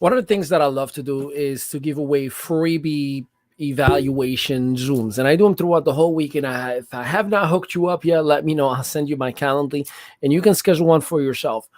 One of the things that I love to do is to give away freebie evaluation Zooms. And I do them throughout the whole week. And if I have not hooked you up yet, let me know. I'll send you my Calendly and you can schedule one for yourself.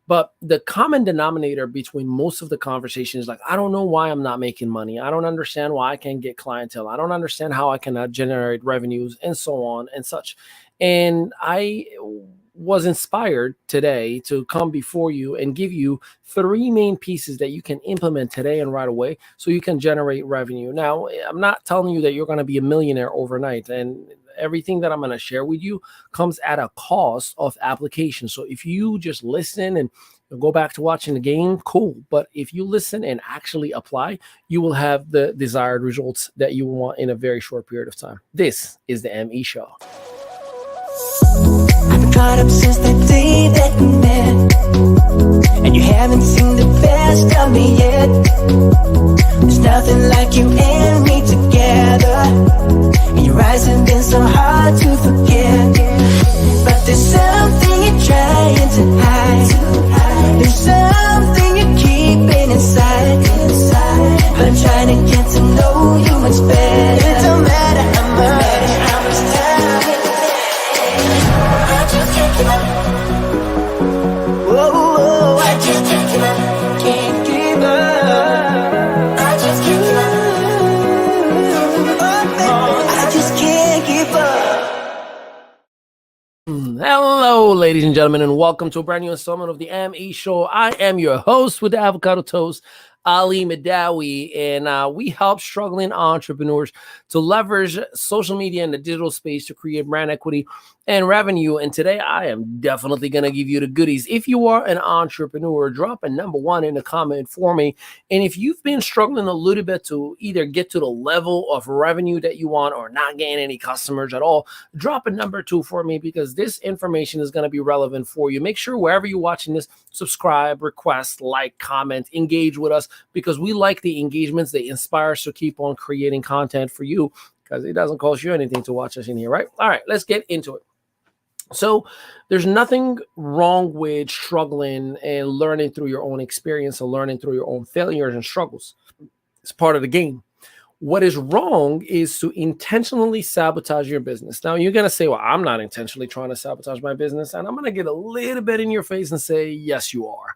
But the common denominator between most of the conversations is like, I don't know why I'm not making money. I don't understand why I can't get clientele. I don't understand how I cannot generate revenues and so on and such. And I was inspired today to come before you and give you three main pieces that you can implement today and right away so you can generate revenue. Now, I'm not telling you that you're going to be a millionaire overnight, and everything that I'm going to share with you comes at a cost of application. So if you just listen and go back to watching the game, cool. But if you listen and actually apply, you will have the desired results that you want in a very short period of time. This is the ME Show. I've been caught up since the day that we met, and you haven't seen the best of me yet. There's nothing like you and me together, and your eyes have been so hard to forget. But there's something you're trying to hide. There's something you're keeping inside. But I'm trying to get to know you much better. It don't matter how much time it takes. I just can't give up. Whoa, I just can't give up. Can't give up. I just can't give up. I just can't give up. Hello, ladies and gentlemen, and welcome to a brand new installment of the ME Show. I am your host with the avocado toast, Ali Madawi, and we help struggling entrepreneurs to leverage social media and the digital space to create brand equity and revenue. And today I am definitely going to give you the goodies. If you are an entrepreneur, drop a number one in the comment for me. And if you've been struggling a little bit to either get to the level of revenue that you want or not getting any customers at all, drop a number two for me, because this information is going to be relevant for you. Make sure wherever you're watching this, subscribe, request, like, comment, engage with us, because we like the engagements. They inspire us to keep on creating content for you, because it doesn't cost you anything to watch us in here, right? All right, let's get into it. So there's nothing wrong with struggling and learning through your own experience or learning through your own failures and struggles. It's part of the game. What is wrong is to intentionally sabotage your business. Now, you're going to say, well, I'm not intentionally trying to sabotage my business. And I'm going to get a little bit in your face and say, yes, you are.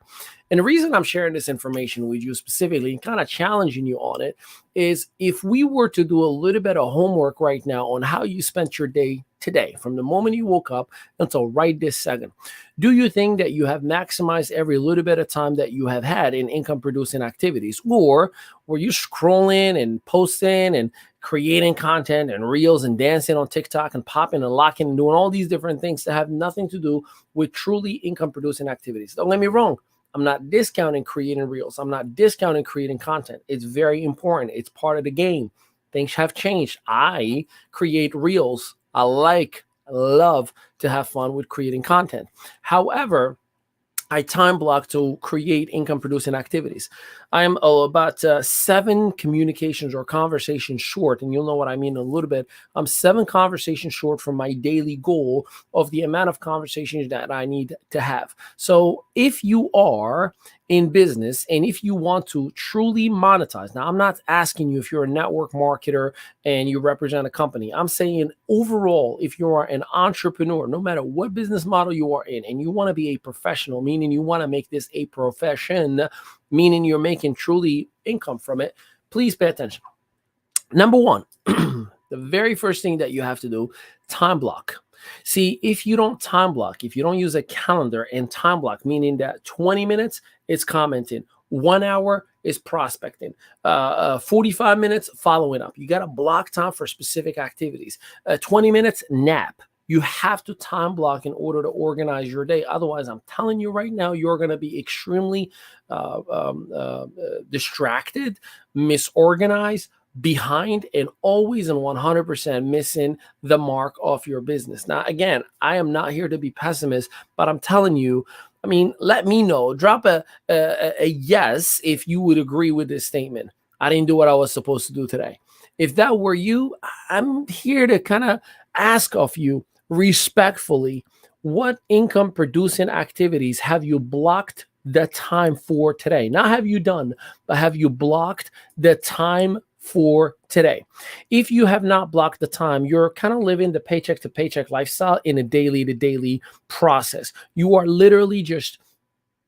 And the reason I'm sharing this information with you specifically and kind of challenging you on it is, if we were to do a little bit of homework right now on how you spent your day today, from the moment you woke up until right this second, do you think that you have maximized every little bit of time that you have had in income producing activities? Or were you scrolling and posting and creating content and reels and dancing on TikTok and popping and locking and doing all these different things that have nothing to do with truly income producing activities? Don't get me wrong. I'm not discounting creating reels. I'm not discounting creating content. It's very important. It's part of the game. Things have changed. I create reels. I love to have fun with creating content. However, I time block to create income producing activities. I am about 7 communications or conversations short, and you'll know what I mean in a little bit. I'm 7 conversations short from my daily goal of the amount of conversations that I need to have. So if you are in business and if you want to truly monetize, now I'm not asking you if you're a network marketer and you represent a company. I'm saying overall, if you are an entrepreneur, no matter what business model you are in, and you want to be a professional, meaning you want to make this a profession, meaning you're making truly income from it, please pay attention. Number one, the very first thing that you have to do, time block. See, if you don't time block, if you don't use a calendar and time block, meaning that 20 minutes is commenting, 1 hour is prospecting, 45 minutes following up. You got to block time for specific activities. 20 minutes nap. You have to time block in order to organize your day. Otherwise, I'm telling you right now, you're going to be extremely distracted, misorganized, behind, and always and 100% missing the mark of your business. Now, again, I am not here to be pessimist, but I'm telling you, I mean, let me know. Drop a yes if you would agree with this statement. I didn't do what I was supposed to do today. If that were you, I'm here to kind of ask of you respectfully, what income producing activities have you blocked the time for today. Not have you done, but have you blocked the time for today? If you have not blocked the time, you're kind of living the paycheck to paycheck lifestyle in a daily to daily process. You are literally just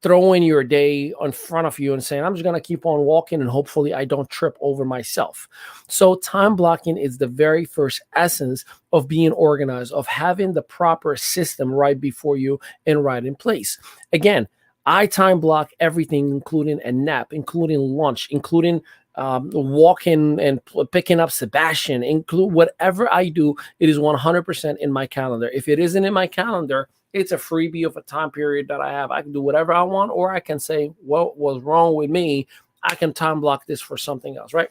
throwing your day in front of you and saying, I'm just going to keep on walking and hopefully I don't trip over myself. So, time blocking is the very first essence of being organized, of having the proper system right before you and right in place. Again, I time block everything, including a nap, including lunch, including walking and picking up Sebastian, include whatever I do, it is 100% in my calendar. If it isn't in my calendar, it's a freebie of a time period that I have. I can do whatever I want, or I can say, what was wrong with me? I can time block this for something else, right?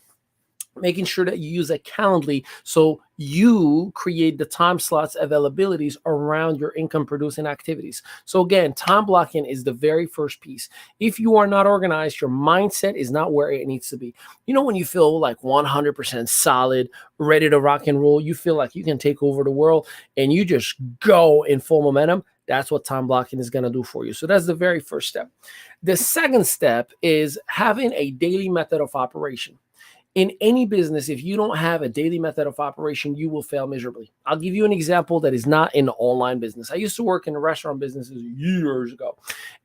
Making sure that you use a Calendly so you create the time slots availabilities around your income producing activities. So again, time blocking is the very first piece. If you are not organized, your mindset is not where it needs to be. You know, when you feel like 100% solid, ready to rock and roll, you feel like you can take over the world and you just go in full momentum. That's what time blocking is going to do for you. So that's the very first step. The second step is having a daily method of operation. In any business, if you don't have a daily method of operation, you will fail miserably. I'll give you an example that is not in the online business. I used to work in the restaurant businesses years ago.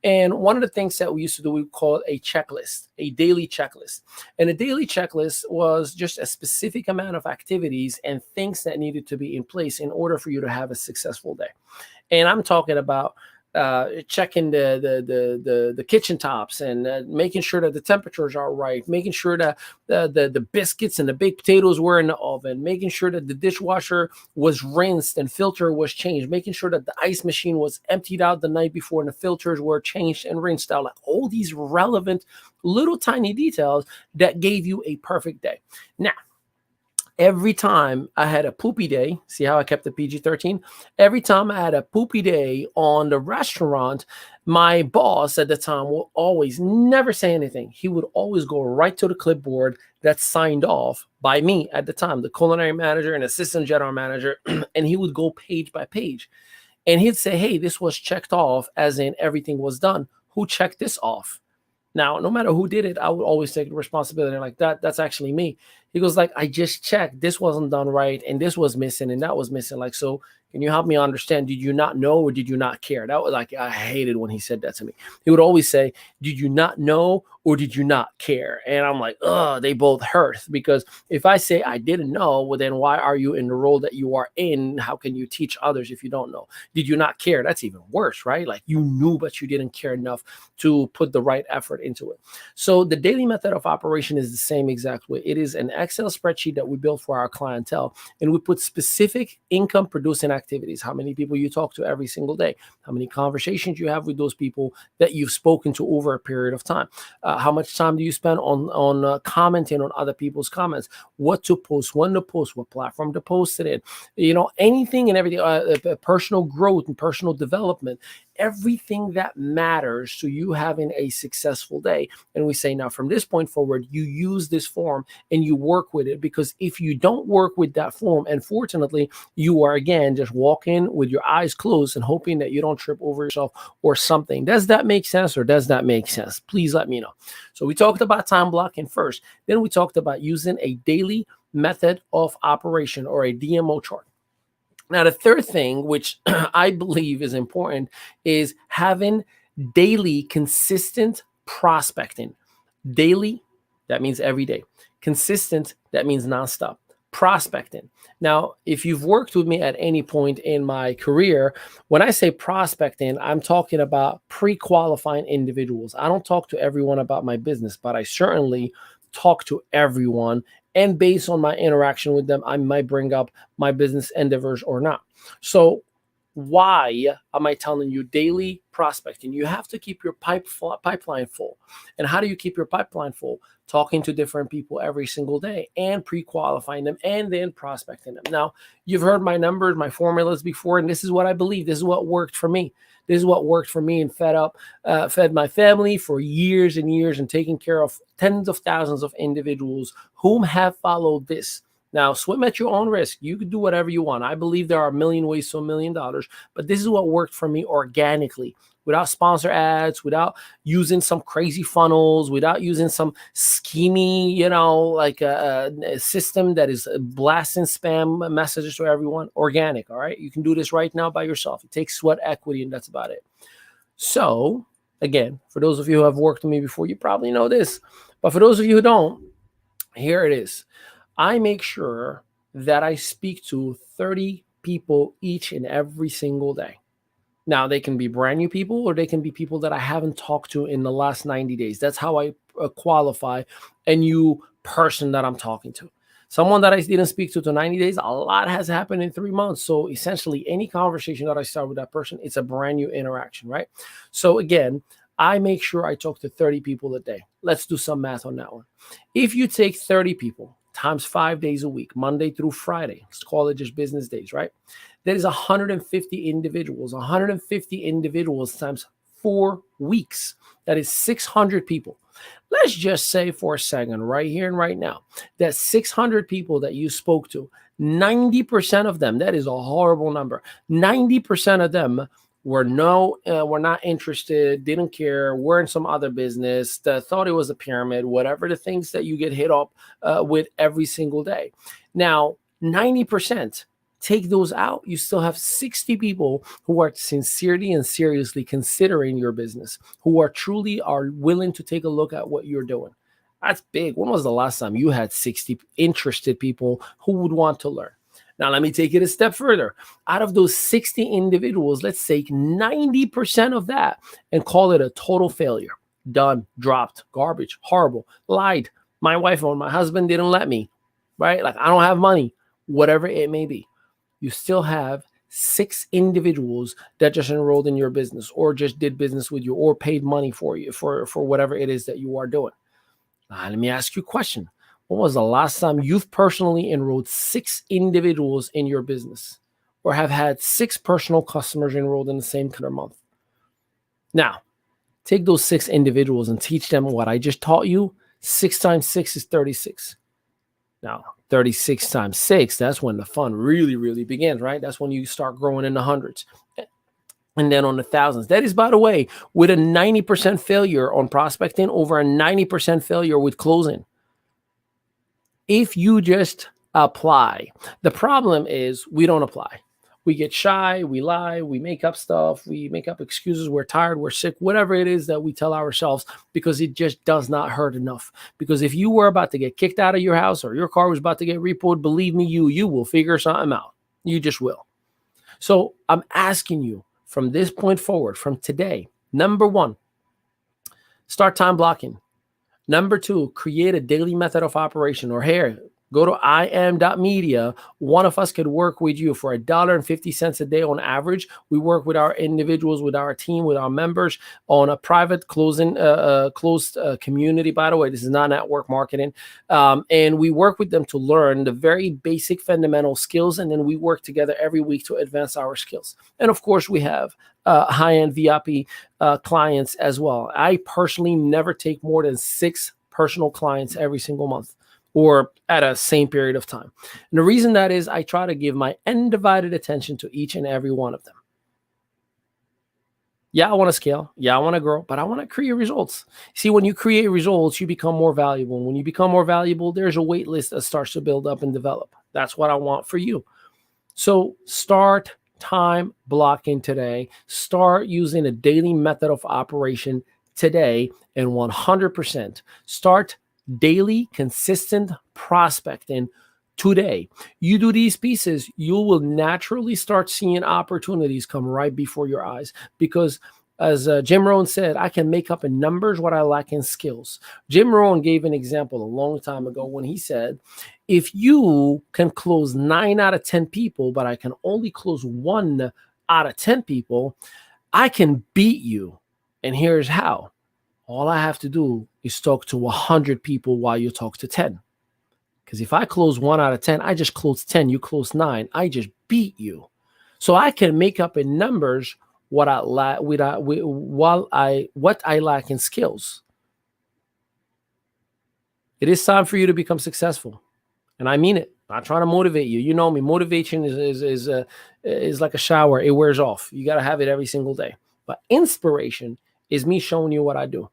And one of the things that we used to do, we call it a checklist, a daily checklist. And a daily checklist was just a specific amount of activities and things that needed to be in place in order for you to have a successful day. And I'm talking about checking the kitchen tops and making sure that the temperatures are right, making sure that the biscuits and the baked potatoes were in the oven, making sure that the dishwasher was rinsed and filter was changed, making sure that the ice machine was emptied out the night before and the filters were changed and rinsed out. Like all these relevant little tiny details that gave you a perfect day. Now, every time I had a poopy day, see how I kept the PG-13? Every time I had a poopy day on the restaurant, my boss at the time will always never say anything. He would always go right to the clipboard that's signed off by me at the time, the culinary manager and assistant general manager, and he would go page by page. And he'd say, hey, this was checked off, as in everything was done. Who checked this off? Now, no matter who did it, I would always take the responsibility. Like that's actually me. He goes like, I just checked. This wasn't done right. And this was missing and that was missing. Like, so can you help me understand? Did you not know or did you not care? That was like, I hated when he said that to me. He would always say, did you not know or did you not care? And I'm like, they both hurt, because if I say I didn't know, well, then why are you in the role that you are in? How can you teach others if you don't know? Did you not care? That's even worse, right? Like you knew, but you didn't care enough to put the right effort into it. So the daily method of operation is the same exact way. It is an Excel spreadsheet that we build for our clientele, and we put specific income producing activities. How many people you talk to every single day, how many conversations you have with those people that you've spoken to over a period of time, how much time do you spend on commenting on other people's comments, what to post, when to post, what platform to post it in, you know, anything and everything, personal growth and personal development, everything that matters to you having a successful day. And we say, now from this point forward, you use this form and you work with it, because if you don't work with that form, unfortunately, you are again just walking with your eyes closed and hoping that you don't trip over yourself or something. Does that make sense, or does that make sense? Please let me know. So we talked about time blocking first. Then we talked about using a daily method of operation, or a DMO chart. Now, the third thing, which I believe is important, is having daily consistent prospecting. Daily, that means every day. Consistent, that means nonstop. Prospecting. Now, if you've worked with me at any point in my career, when I say prospecting, I'm talking about pre-qualifying individuals. I don't talk to everyone about my business, but I certainly talk to everyone. And based on my interaction with them, I might bring up my business endeavors or not. So why am I telling you daily prospecting? You have to keep your pipeline full. And how do you keep your pipeline full? Talking to different people every single day and pre-qualifying them and then prospecting them. Now, you've heard my numbers, my formulas before, and this is what I believe. This is what worked for me. This is what worked for me and fed my family for years and years, and taking care of tens of thousands of individuals whom have followed this. Now, swim at your own risk. You can do whatever you want. I believe there are a million ways to $1 million, but this is what worked for me organically without sponsor ads, without using some crazy funnels, without using some schemy, like a system that is blasting spam messages to everyone. Organic, all right? You can do this right now by yourself. It takes sweat equity, and that's about it. So, again, for those of you who have worked with me before, you probably know this. But for those of you who don't, here it is. I make sure that I speak to 30 people each and every single day. Now, they can be brand new people, or they can be people that I haven't talked to in the last 90 days. That's how I qualify a new person that I'm talking to. Someone that I didn't speak to 90 days, a lot has happened in 3 months. So essentially, any conversation that I start with that person, it's a brand new interaction, right? So again, I make sure I talk to 30 people a day. Let's do some math on that one. If you take 30 people times 5 days a week, Monday through Friday, let's call it just business days, right? That is 150 individuals. 150 individuals times 4 weeks. That is 600 people. Let's just say for a second, right here and right now, that 600 people that you spoke to, 90% of them, that is a horrible number, 90% of them were not interested, didn't care, were in some other business, thought it was a pyramid, whatever the things that you get hit up with every single day. Now, 90%, take those out, you still have 60 people who are sincerely and seriously considering your business, who are willing to take a look at what you're doing. That's big. When was the last time you had 60 interested people who would want to learn? Now, let me take it a step further. Out of those 60 individuals, let's take 90% of that and call it a total failure. Done, dropped, garbage, horrible, lied. My wife or my husband didn't let me, right? Like, I don't have money, whatever it may be. You still have 6 individuals that just enrolled in your business, or just did business with you, or paid money for you for whatever it is that you are doing. Now, let me ask you a question. When was the last time you've personally enrolled 6 individuals in your business, or have had 6 personal customers enrolled in the same kind of month? Now, take those 6 individuals and teach them what I just taught you. 6 times 6 is 36. Now, 36 times 6, that's when the fun really, really begins, right? That's when you start growing in the hundreds. And then on the thousands. That is, by the way, with a 90% failure on prospecting, over a 90% failure with closing. If you just apply. The problem is we don't apply. We get shy, we lie, we make up stuff, we make up excuses, we're tired, we're sick, whatever it is that we tell ourselves, because it just does not hurt enough. Because if you were about to get kicked out of your house, or your car was about to get repoed, believe me, you will figure something out. You just will. So I'm asking you from this point forward, from today, number 1, start time blocking. Number 2, create a daily method of operation. Or here, go to iam.media. One of us could work with you for $1.50 a day on average. We work with our individuals, with our team, with our members on a private closed community. By the way, this is not network marketing. And we work with them to learn the very basic fundamental skills. And then we work together every week to advance our skills. And of course, we have high-end VIP clients as well. I personally never take more than 6 personal clients every single month, or at a same period of time. And the reason that is, I try to give my undivided attention to each and every one of them. Yeah, I want to scale. Yeah, I want to grow, but I want to create results. See, when you create results, you become more valuable. And when you become more valuable, there's a wait list that starts to build up and develop. That's what I want for you. So start time blocking today. Start using a daily method of operation today, and 100% start daily consistent prospecting today. You do these pieces, you will naturally start seeing opportunities come right before your eyes, because as Jim Rohn said, I can make up in numbers what I lack in skills. Jim Rohn gave an example a long time ago when he said, if you can close 9 out of 10 people, but I can only close 1 out of 10 people, I can beat you. And here's how. All I have to do is talk to 100 people while you talk to 10. Because if I close 1 out of 10, I just closed 10, you closed 9, I just beat you. So I can make up in numbers what I lack in skills. It is time for you to become successful. And I mean it. I'm not trying to motivate you. You know me. Motivation is like a shower. It wears off. You got to have it every single day. But inspiration is me showing you what I do.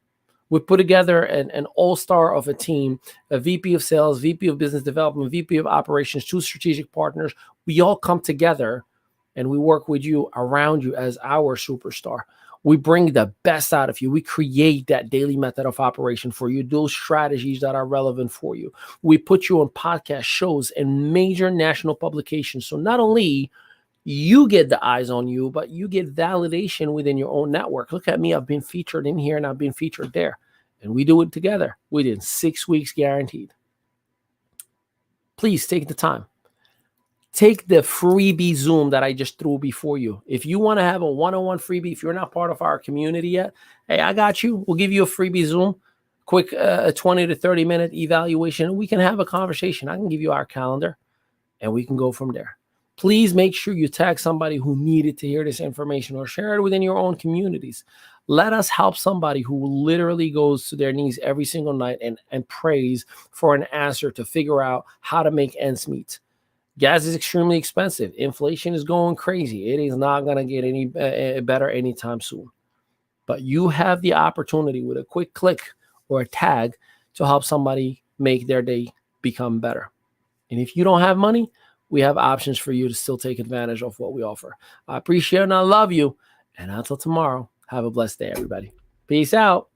We put together an all-star of a team, a VP of sales, VP of business development, VP of operations, 2 strategic partners. We all come together and we work with you, around you as our superstar. We bring the best out of you. We create that daily method of operation for you, those strategies that are relevant for you. We put you on podcast shows and major national publications. So not only you get the eyes on you, but you get validation within your own network. Look at me. I've been featured in here and I've been featured there. And we do it together within 6 weeks guaranteed. Please take the time. Take the freebie Zoom that I just threw before you. If you want to have a one-on-one freebie, if you're not part of our community yet, hey, I got you. We'll give you a freebie Zoom, quick 20 to 30 minute evaluation. We can have a conversation. I can give you our calendar and we can go from there. Please make sure you tag somebody who needed to hear this information or share it within your own communities. Let us help somebody who literally goes to their knees every single night and prays for an answer to figure out how to make ends meet. Gas is extremely expensive. Inflation is going crazy. It is not going to get any better anytime soon. But you have the opportunity with a quick click or a tag to help somebody make their day become better. And if you don't have money, we have options for you to still take advantage of what we offer. I appreciate and I love you. And until tomorrow, have a blessed day, everybody. Peace out.